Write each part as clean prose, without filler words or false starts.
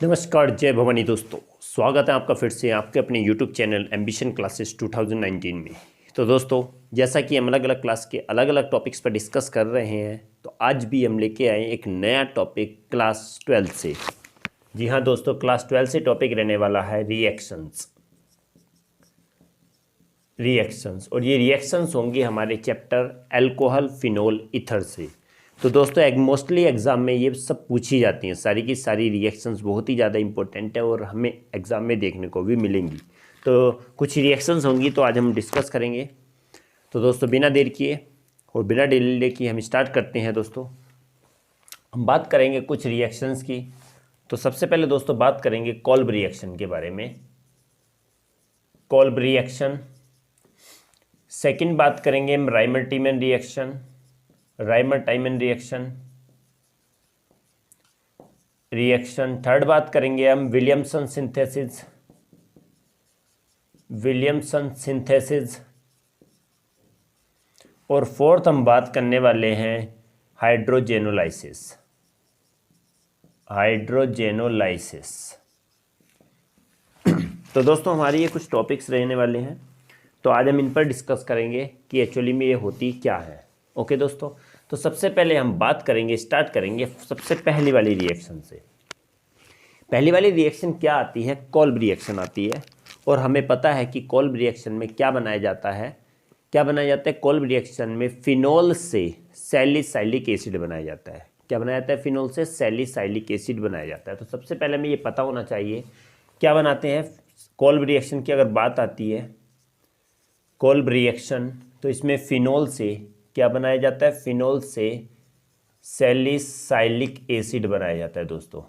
नमस्कार, जय भवानी दोस्तों। स्वागत है आपका फिर से आपके अपने YouTube चैनल एम्बिशन क्लासेस 2019 में। तो दोस्तों, जैसा कि हम अलग अलग क्लास के अलग अलग टॉपिक्स पर डिस्कस कर रहे हैं, तो आज भी हम लेके आए एक नया टॉपिक क्लास 12 से। जी हाँ दोस्तों, क्लास 12 से टॉपिक रहने वाला है रिएक्शंस। और ये रिएक्शंस होंगे हमारे चैप्टर अल्कोहल फिनोल ईथर से। तो दोस्तों, मोस्टली एग्ज़ाम में ये सब पूछी जाती हैं, सारी की सारी रिएक्शंस बहुत ही ज़्यादा इंपॉर्टेंट है और हमें एग्ज़ाम में देखने को भी मिलेंगी। तो कुछ रिएक्शंस होंगी, तो आज हम डिस्कस करेंगे। तो दोस्तों, बिना देर किए और बिना डिले किए हम स्टार्ट करते हैं। दोस्तों, हम बात करेंगे कुछ रिएक्शंस की। तो सबसे पहले दोस्तों बात करेंगे कोल्ब रिएक्शन के बारे में। Kolb reaction. सेकंड बात करेंगे हम राइमर-टाइमन रिएक्शन। थर्ड बात करेंगे हम विलियमसन सिंथेसिस। और फोर्थ हम बात करने वाले हैं हाइड्रोजेनोलाइसिस। तो दोस्तों, हमारी ये कुछ टॉपिक्स रहने वाले हैं, तो आज हम इन पर डिस्कस करेंगे कि एक्चुअली में ये होती क्या है। ओके दोस्तों, तो सबसे पहले हम स्टार्ट करेंगे सबसे पहली वाली रिएक्शन से। पहली वाली रिएक्शन क्या आती है? कोल्ब रिएक्शन आती है। और हमें पता है कि कोल्ब रिएक्शन में क्या बनाया जाता है। कोल्ब रिएक्शन में फिनोल से सैलिसाइलिक एसिड बनाया जाता है। क्या बनाया जाता है? फिनोल से सैलिसाइलिक एसिड बनाया जाता है। तो सबसे पहले हमें ये पता होना चाहिए क्या बनाते हैं। कोल्ब रिएक्शन की अगर बात आती है, कोल्ब रिएक्शन, तो इसमें फिनोल से क्या बनाया जाता है? फिनोल से सैलिसाइलिक एसिड बनाया जाता है दोस्तों।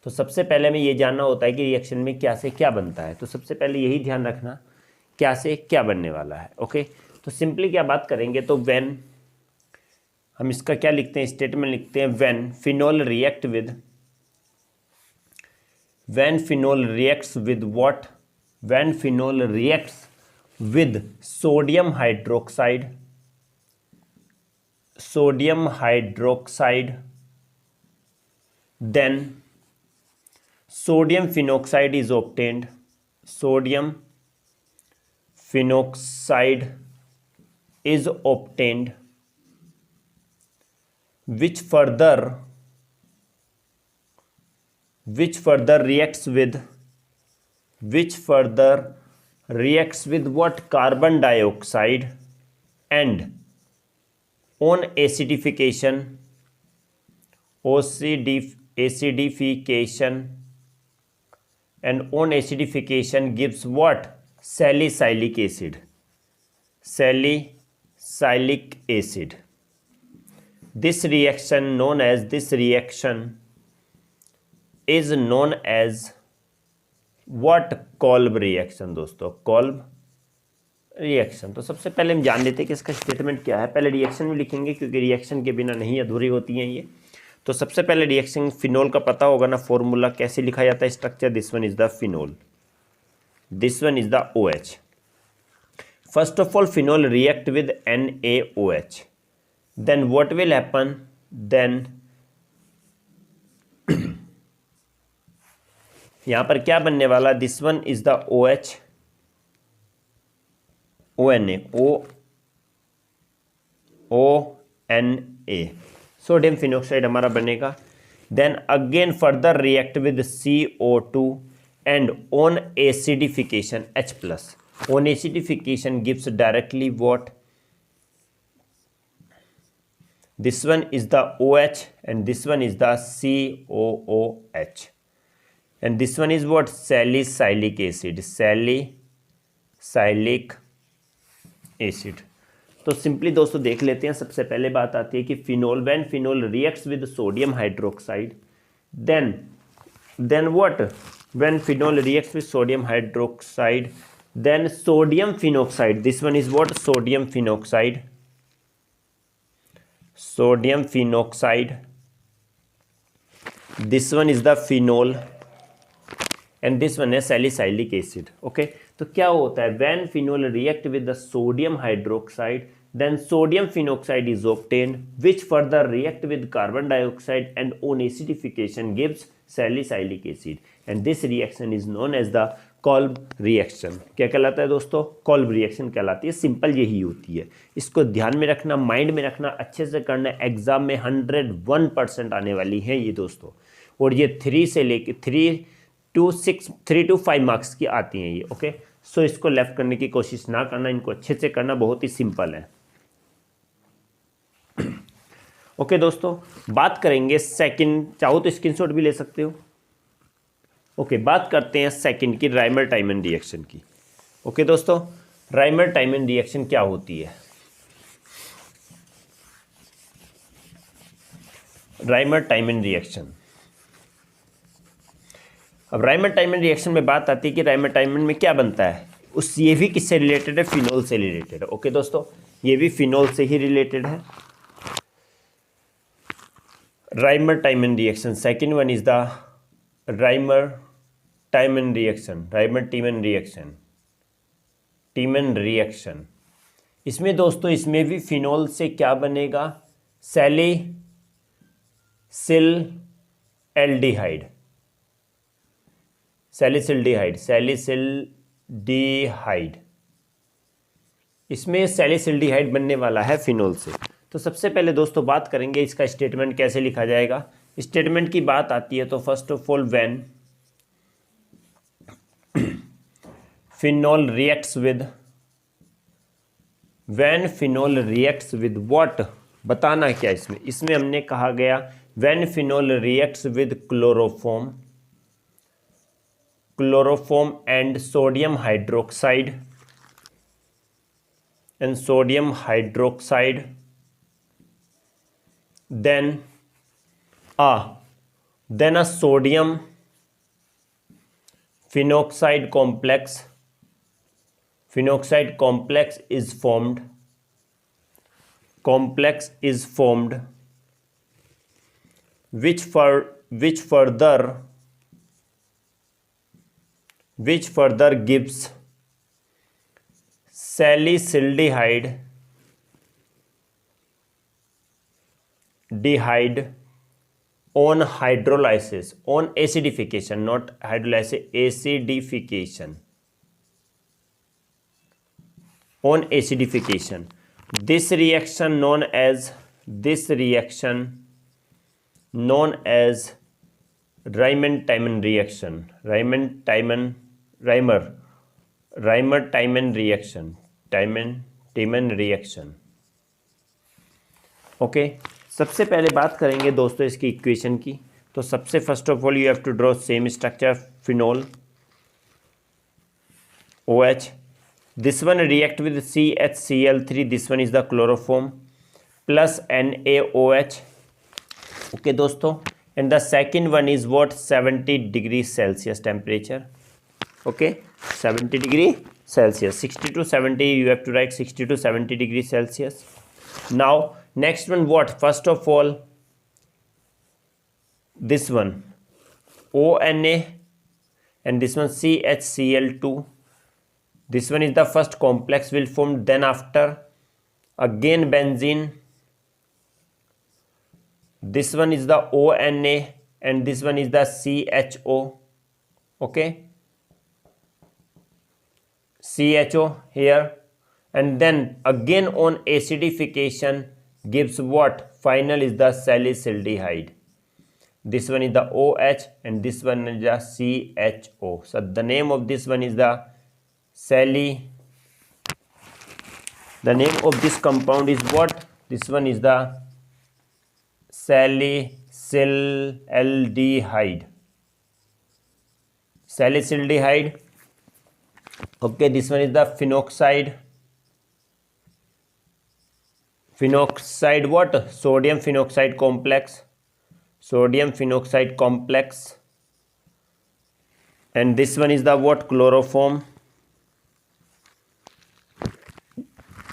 तो सबसे पहले हमें ये जानना होता है कि रिएक्शन में क्या से क्या बनता है। तो सबसे पहले यही ध्यान रखना क्या से क्या बनने वाला है। ओके, तो सिंपली क्या बात करेंगे, तो व्हेन हम इसका क्या लिखते हैं, स्टेटमेंट लिखते हैं, when phenol reacts with what? When phenol reacts with sodium hydroxide, then sodium phenoxide is obtained. Which further reacts with what? Carbon dioxide, and on acidification gives what? Salicylic acid. This reaction is known as what? Kolb reaction दोस्तों, Kolb reaction. तो सबसे पहले हम जान लेते हैं कि इसका स्टेटमेंट क्या है। पहले रिएक्शन भी लिखेंगे क्योंकि रिएक्शन के बिना नहीं अधूरी होती हैं ये। तो सबसे पहले रिएक्शन फिनोल का पता होगा ना, फॉर्मूला कैसे लिखा जाता है, structure. This one is the phenol, this one is the OH। First of all phenol react with NaOH, then what will happen, then यहां पर क्या बनने वाला, this one is the OH, ONA, sodium phenoxide हमारा बनेगा। Then again further react with CO2 and on acidification H+। On acidification gives directly what? This one is the OH and this one is the COOH, and this one is what? Salicylic acid। तो simply दोस्तों देख लेते हैं। सबसे पहले बात आती है कि phenol, when phenol reacts with sodium hydroxide, then what? When phenol reacts with sodium hydroxide, then sodium phenoxide, this one is what? Sodium phenoxide, this one is the phenol and this one है salicylic acid. Okay, तो क्या होता है, when phenol react with the sodium hydroxide, then sodium phenoxide is obtained, which further react with carbon dioxide and on acidification gives salicylic acid, and this reaction is known as the Kolbe reaction. क्या कहलाता है दोस्तों? कॉल्ब reaction कहलाती है। Simple यही होती है, इसको ध्यान में रखना, माइंड में रखना, अच्छे से करना। एग्जाम में 101% आने वाली है ये दोस्तों, और ये 3 से लेके 3 to 5 मार्क्स की आती हैं ये। ओके, सो इसको लेफ्ट करने की कोशिश ना करना, इनको अच्छे से करना, बहुत ही सिंपल है। ओके दोस्तों, बात करेंगे सेकंड, चाहो तो स्क्रीनशॉट भी ले सकते हो। ओके, बात करते हैं सेकंड की, राइमर टाइमन रिएक्शन की। ओके दोस्तों, राइमर टाइमन रिएक्शन क्या होती है? राइमर टाइमन रिएक्शन, अब राइमर टाइमन रिएक्शन में बात आती है कि राइमर टाइमन में क्या बनता है। ये भी किससे रिलेटेड है? फिनोल से रिलेटेड है। ओके दोस्तों, ये भी फिनोल से ही रिलेटेड है। Rymer टाइमन reaction, second one is the Rymer टाइमन reaction, Rymer टीमन reaction, टीमन reaction. इसमें दोस्तों, इसमें भी फिनोल से क्या बनेगा? सैलिसिल्डिहाइड, सैलिसिल्डिहाइड, सैलिसिल्डिहाइड। इसमें सैलिसिल्डिहाइड बनने वाला है फिनोल से। तो सबसे पहले दोस्तों बात करेंगे इसका स्टेटमेंट कैसे लिखा जाएगा। स्टेटमेंट की बात आती है तो first of all, when phenol reacts with what, बताना क्या इसमें हमने कहा गया when phenol reacts with chloroform and sodium hydroxide then a sodium phenoxide complex is formed, which further gives salicylic acid on hydrolysis, on acidification, not hydrolysis, acidification, on acidification. This reaction known as Riemann-Tiemann reaction, Riemann-Tiemann reaction, Tiemann reaction. Okay, सबसे पहले बात करेंगे दोस्तों इसकी equation की। तो सबसे first of all you have to draw same structure, phenol OH, this one react with CHCl3, this one is the chloroform, plus NaOH. Okay दोस्तों, and the second one is what? 70 degrees Celsius temperature. Okay, 70 degree Celsius, 60 to 70 you have to write 60 to 70 degrees Celsius. Now next one, what? First of all, this one ONA and this one CHCl2. This one is the first complex will form, then after again benzene. This one is the ONA and this one is the CHO. Okay, CHO here, and then again on acidification gives what? Final is the salicylic. This one is the OH and this one is the CHO. So the name of this one is the the name of this compound is what? This one is the salicylaldehyde. Salicylaldehyde. Okay, this one is the phenoxide. Phenoxide what? Sodium phenoxide complex. Sodium phenoxide complex. And this one is the what? Chloroform.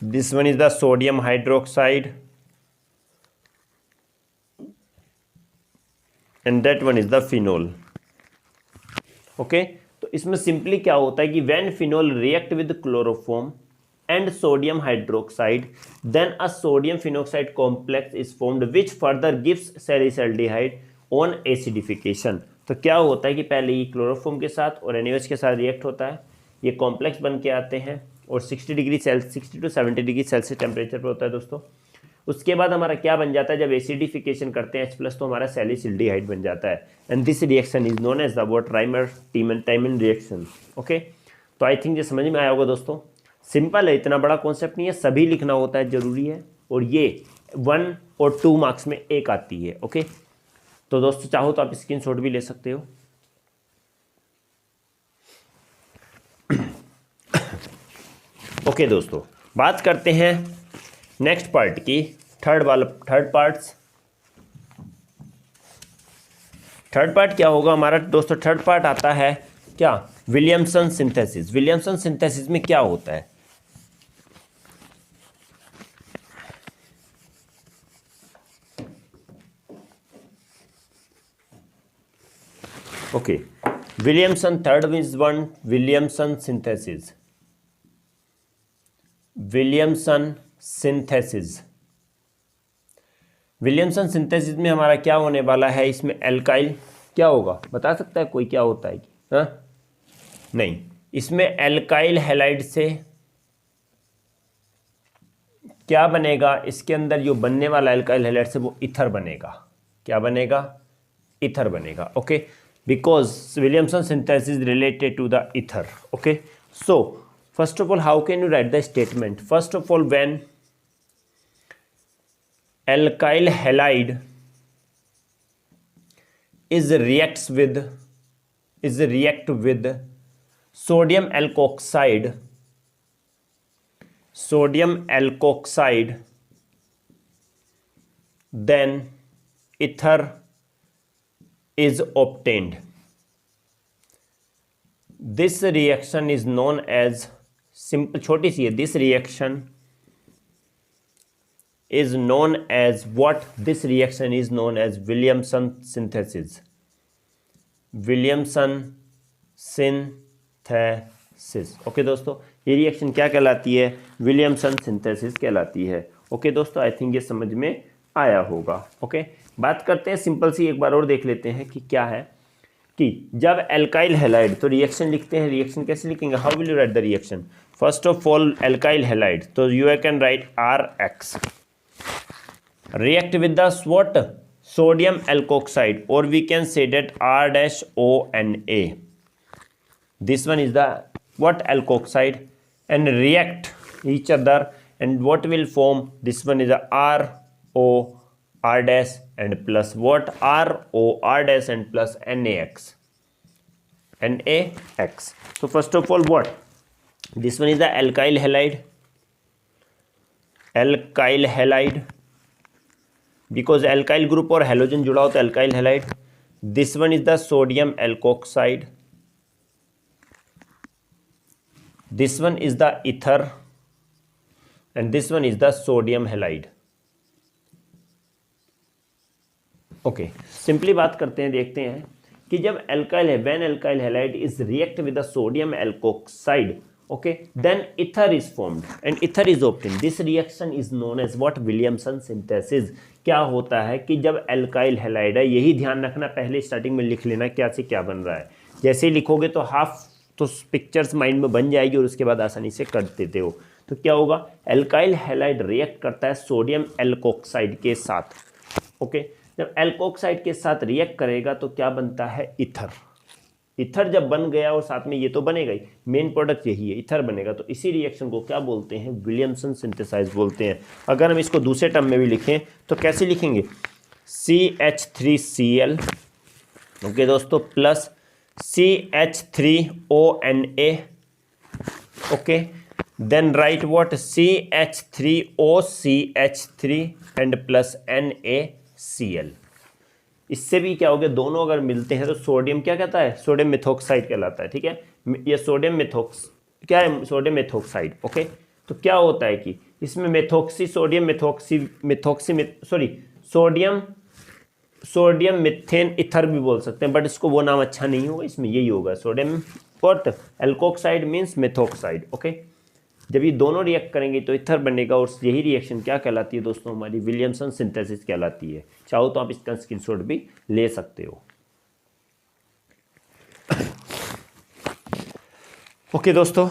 This one is the sodium hydroxide. And that one is the phenol. Okay, तो इसमें simply क्या होता है कि when phenol react with chloroform and sodium hydroxide, then a sodium phenoxide complex is formed which further gives salicylaldehyde on acidification। तो क्या होता है कि पहले ये क्लोरोफॉर्म के साथ और NaOH के साथ रिएक्ट होता है, ये कॉम्प्लेक्स बन के आते हैं और 60 degree Celsius 60 to 70 degree Celsius temperature पर होता है दोस्तों। उसके बाद हमारा क्या बन जाता है, जब एसिडिफिकेशन करते हैं H+ तो हमारा सैलिसिल्डिहाइड बन जाता है, and this reaction is known as the what Reimer Tiemann reaction. Okay, तो आई थिंक ये समझ में आया होगा दोस्तों। सिंपल है, इतना बड़ा कॉन्सेप्ट नहीं है, सभी लिखना होता है, जरूरी है, और ये 1 और 2 मार्क्स में एक आती है। ओके, तो दोस्तों चाहो तो आप स्क्रीनशॉट भी ले सकते हो। ओके दोस्तों, बात करते हैं नेक्स्ट पार्ट की, थर्ड पार्ट क्या होगा हमारा दोस्तों। थर्ड पार्ट आता है क्या, विलियमसन सिंथेसिस। विलियमसन सिंथेसिस में क्या होता है, okay, Williamson third is one, Williamson synthesis. Williamson synthesis में हमारा क्या होने वाला है, इसमें एल्काइल क्या होगा, बता सकता है कोई क्या होता है कि हाँ, नहीं, इसमें एल्काइल हैलाइड से क्या बनेगा, इसके अंदर जो बनने वाला एल्काइल हैलाइड से वो ईथर बनेगा। क्या बनेगा, ईथर बनेगा। Okay, because Williamson synthesis related to the ether. Okay, so first of all, how can you write the statement? First of all, when alkyl halide react with sodium alkoxide, then ether is obtained. This reaction is known as, simple छोटी सी है, this reaction is known as what, this reaction is known as Williamson synthesis. Williamson synthesis. Okay दोस्तों, ये reaction क्या कहलाती है, Williamson synthesis कहलाती है। ओके दोस्तों, आई थिंक ये समझ में आया होगा। ओके, बात करते हैं सिंपल सी, एक बार और देख लेते हैं कि क्या है, कि जब एल्काइल हैलाइड, तो रिएक्शन लिखते हैं, रिएक्शन कैसे लिखेंगे, how will you write the reaction. First of all alkyl halide, तो you can write RX, react with the what, sodium alkoxide, or we can say that R-ONA. This one is the what, alkoxide, and react each other, and what will form, this one is the RO R dash and plus what, RO R dash and plus NaX. So first of all what, this one is the alkyl halide, because alkyl group और halogen जुड़ा हो तो alkyl halide. This one is the sodium alkoxide, this one is the ether, and this one is the sodium halide. Okay, simply बात करते हैं, देखते हैं कि जब एल्काइल है, when alkyl halide is react with the sodium alkoxide, okay, then ether is formed and ether is obtained. This reaction is known as what, Williamson synthesis. क्या होता है कि जब एल्काइल हैलाइड है, यही ध्यान रखना, पहले स्टार्टिंग में लिख लेना क्या से क्या बन रहा है। जैसे ही लिखोगे तो हाफ तो पिक्चर्स माइंड में बन जाएगी और उसके बाद आसानी से कर देते हो। तो क्या होगा, एल्काइल हैलाइड रिएक्ट करता है सोडियम एल्कोक्साइड के साथ। ओके, जब एल्कोक्साइड के साथ रिएक्ट करेगा तो क्या बनता है, ईथर। ईथर जब बन गया और साथ में ये तो बनेगा ही, मेन प्रोडक्ट यही है, ईथर बनेगा। तो इसी रिएक्शन को क्या बोलते हैं, विलियमसन सिंथेसाइज बोलते हैं। अगर हम इसको दूसरे टर्म में भी लिखें तो कैसे लिखेंगे, CH3Cl, ओके दोस्तों, plus CH3ONA, okay, then write what, CH3OCH3 and plus NaCl। इससे भी क्या हो गया, दोनों अगर मिलते हैं तो सोडियम क्या कहता है, सोडियम मेथोक्साइड कहलाता है। ठीक है, ये सोडियम क्या है, सोडियम मेथोक्साइड। ओके, तो क्या होता है कि इसमें सोडियम मिथेन इथर भी बोल सकते हैं, बट इसको वो नाम अच्छा नहीं होगा, इसमें यही होगा, sodium what, alkoxide means methoxide. Okay, जब ये दोनों रिएक्ट करेंगे तो ईथर बनेगा, और यही रिएक्शन क्या कहलाती है दोस्तों, हमारी विलियमसन सिंथेसिस कहलाती है। चाहो तो आप इसका स्क्रीनशॉट भी ले सकते हो। ओके दोस्तों,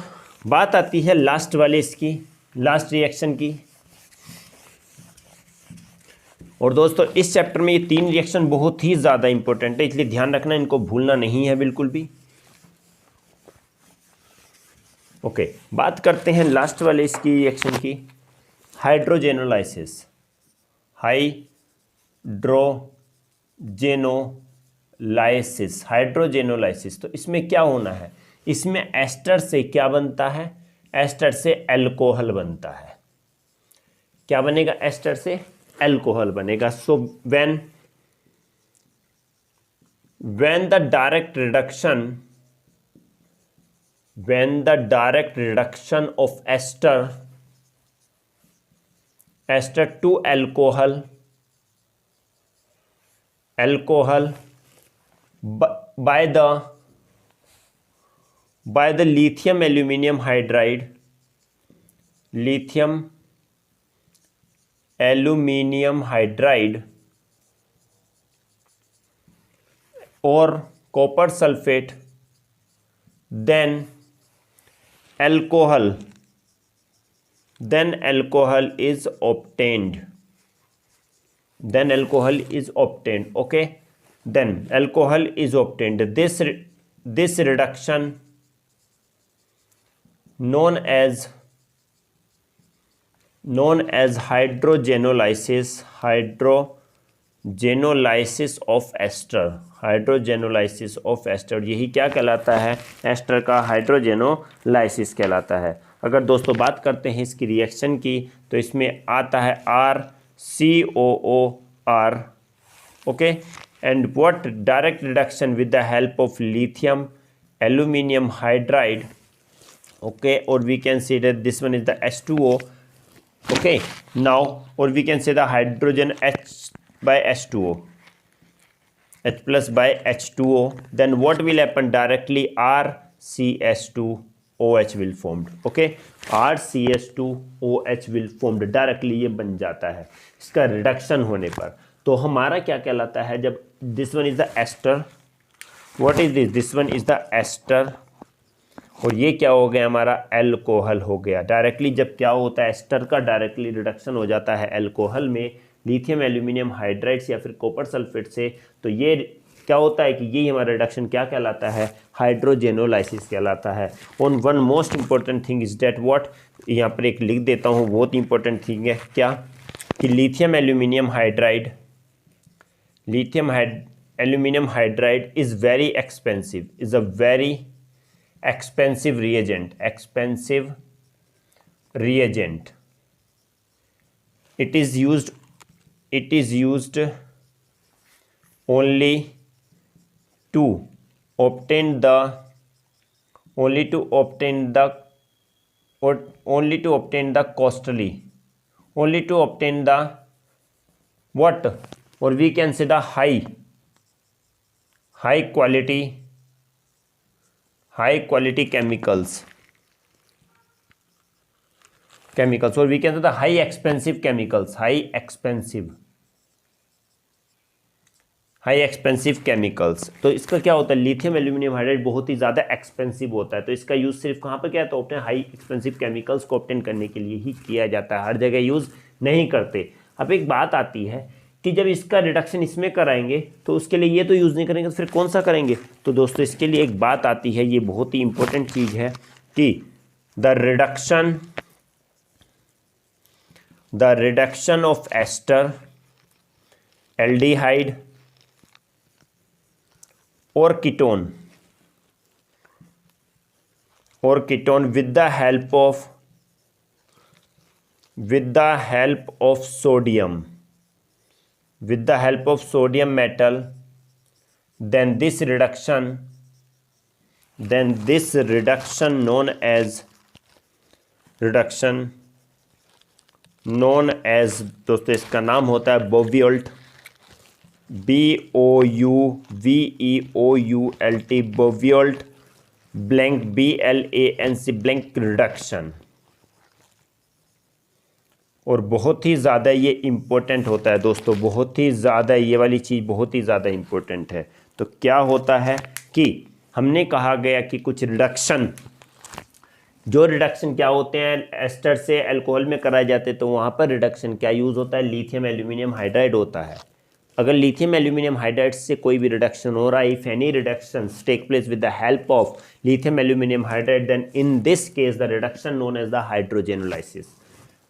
बात आती है लास्ट वाले इसकी, लास्ट रिएक्शन की। और दोस्तों इस चैप्टर में ये 3 रिएक्शन बहुत ही ज़्यादा इंपॉर्टेंट है, इसलिए ध्यान रखना, इनको भूलना नहीं है बिल्कुल भी। ओके, बात करते हैं लास्ट वाले इसकी रिएक्शन की, हाइड्रोजेनोलाइसिस। हाइड्रोजेनोलाइसिस, हाइड्रोजेनोलाइसिस। तो इसमें क्या होना है, इसमें एस्टर से क्या बनता है, एस्टर से अल्कोहल बनता है। क्या बनेगा, एस्टर से अल्कोहल बनेगा। So when the direct reduction of ester to alcohol by the lithium aluminum hydride or copper sulfate, then alcohol is obtained. Okay, then alcohol is obtained. This reduction known as hydrogenolysis of ester, यही क्या कहलाता है, ester का हाइड्रोजेनोलाइसिस कहलाता है। अगर दोस्तों बात करते हैं इसकी रिएक्शन की, तो इसमें आता है RCOOR, okay, and what direct reduction with the help of lithium aluminium hydride, okay, or we can say that this one is the H2O, okay, now, or we can say the hydrogen H by H2O, H plus by H2O, then what will happen, directly RCH2OH will formed, okay, RCH2OH will formed, directly ये बन जाता है इसका reduction होने पर। तो हमारा क्या कहलाता है, जब this one is the ester, what is this one is the ester, और ये क्या हो गया, हमारा अल्कोहल हो गया। डायरेक्टली जब क्या होता है, एस्टर का डायरेक्टली रिडक्शन हो जाता है अल्कोहल में लिथियम एल्यूमिनियम हाइड्राइड या फिर कॉपर सल्फेट से, तो ये क्या होता है कि ये हमारा रिडक्शन क्या कहलाता है, हाइड्रोजेनोलाइसिस कहलाता है। On one most important thing is that what, यहाँ पर एक लिख देता हूँ, बहुत इंपॉर्टेंट थिंग है क्या, कि lithium aluminium hydride is very expensive, is a very expensive reagent, it is used only to obtain the what, or we can say the high quality chemicals, or we can say the high expensive chemicals, तो इसका क्या होता है, lithium aluminium hydride बहुत ही ज़्यादा expensive होता है, तो इसका यूज़ सिर्फ कहाँ पर क्या है, तो ऑप्टेन हाई एक्सपेंसिव केमिकल्स को ऑप्टेन करने के लिए ही किया जाता है, हर जगह यूज़ नहीं करते। अब एक बात आती है कि जब इसका रिडक्शन इसमें कराएंगे तो उसके लिए ये तो यूज़ नहीं करेंगे, तो फिर कौन सा करेंगे, तो दोस्तों इसके लिए एक बात आती है, ये बहुत ही इंपॉर्टेंट चीज़ है कि the reduction of ester, aldehyde और ketone with the help of sodium metal, then this reduction known as दोस्तों इसका नाम होता है बोवियोल्ट, BOUVEOULT, blank BLANC blank reduction, और बहुत ही ज़्यादा ये इम्पोर्टेंट होता है दोस्तों, बहुत ही ज़्यादा ये वाली चीज़ बहुत ही ज़्यादा इम्पोर्टेंट है। तो क्या होता है कि हमने कहा गया कि कुछ रिडक्शन, जो रिडक्शन क्या होते हैं एस्टर से अल्कोहल में कराए जाते हैं, तो वहाँ पर रिडक्शन क्या यूज़ होता है, लिथियम एल्यूमिनियम हाइड्राइड होता है। अगर लिथियम एल्यूमिनियम हाइड्राइड से कोई भी रिडक्शन हो रहा है, if any reductions take place with the help of lithium aluminium hydride, then in this case the reduction known as the hydrogenolysis.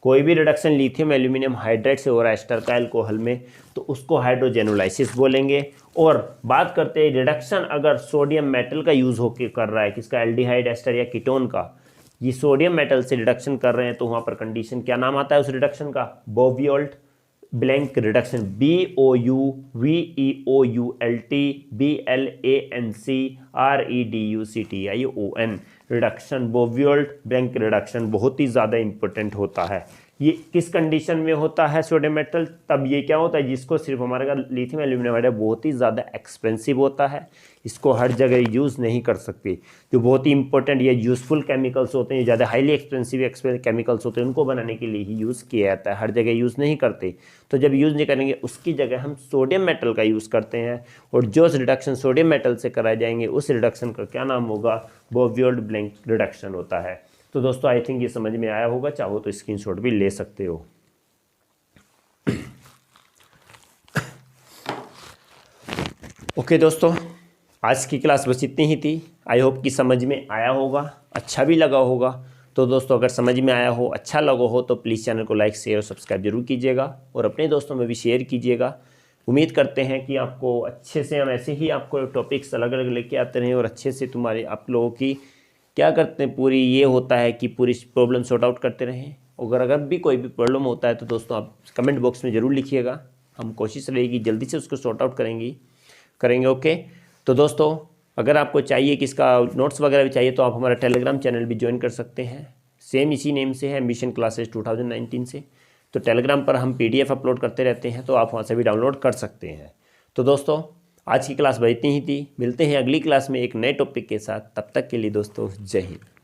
कोई भी रिडक्शन लिथियम एल्यूमिनियम हाइड्राइड से हो रहा है एस्टर का अल्कोहल में, तो उसको हाइड्रोजेनोलाइसिस बोलेंगे। और बात करते हैं रिडक्शन अगर सोडियम मेटल का यूज़ होकर कर रहा है, किसका, एल्डिहाइड एस्टर या कीटोन का, ये सोडियम मेटल से रिडक्शन कर रहे हैं, तो वहाँ पर कंडीशन क्या नाम आता है उस रिडक्शन का, Bouveault Blanc reduction, BOUVEOULT reduction, Bouveault Blanc reduction बहुत ही ज़्यादा इंपॉर्टेंट होता है। ये किस कंडीशन में होता है सोडियम मेटल, तब ये क्या होता है जिसको सिर्फ हमारे का लिथियम एल्यूमिनियम हाइड्राइड बहुत ही ज़्यादा एक्सपेंसिव होता है, इसको हर जगह यूज़ नहीं कर सकते। जो बहुत ही इंपॉर्टेंट ये यूज़फुल केमिकल्स होते हैं, ज़्यादा हाईली एक्सपेंसिव केमिकल्स होते हैं, उनको बनाने के लिए ही यूज़ किया जाता है, हर जगह यूज़ नहीं करते। तो जब यूज़ नहीं करेंगे उसकी जगह हम सोडियम मेटल का यूज़ करते हैं, और जो रिडक्शन सोडियम मेटल से कराए जाएंगे उस रिडक्शन का क्या नाम होगा, बोवियोल्ट ब्लैंक रिडक्शन होता है। तो दोस्तों आई थिंक ये समझ में आया होगा, चाहो तो स्क्रीनशॉट भी ले सकते हो। ओके दोस्तों, आज की क्लास बस इतनी ही थी। आई होप कि समझ में आया होगा, अच्छा भी लगा होगा। तो दोस्तों अगर समझ में आया हो, अच्छा लगा हो, तो प्लीज़ चैनल को लाइक शेयर और सब्सक्राइब जरूर कीजिएगा, और अपने दोस्तों में भी शेयर कीजिएगा। उम्मीद करते हैं कि आपको अच्छे से, हम ऐसे ही आपको टॉपिक्स अलग अलग लेके आते रहें, और अच्छे से तुम्हारे आप लोगों की क्या करते हैं, पूरी ये होता है कि पूरी प्रॉब्लम सॉर्ट आउट करते रहें। अगर भी कोई भी प्रॉब्लम होता है तो दोस्तों आप कमेंट बॉक्स में ज़रूर लिखिएगा, हम कोशिश रहेगी जल्दी से उसको सॉर्ट आउट करेंगे। ओके, तो दोस्तों अगर आपको चाहिए कि इसका नोट्स वगैरह भी चाहिए, तो आप हमारा टेलीग्राम चैनल भी ज्वाइन कर सकते हैं, सेम इसी नेम से है, एम्बिशन क्लासेस 2019 से। तो टेलीग्राम पर हम PDF अपलोड करते रहते हैं, तो आप वहाँ से भी डाउनलोड कर सकते हैं। तो दोस्तों आज की क्लास बस इतनी ही थी, मिलते हैं अगली क्लास में एक नए टॉपिक के साथ, तब तक के लिए दोस्तों जय हिंद।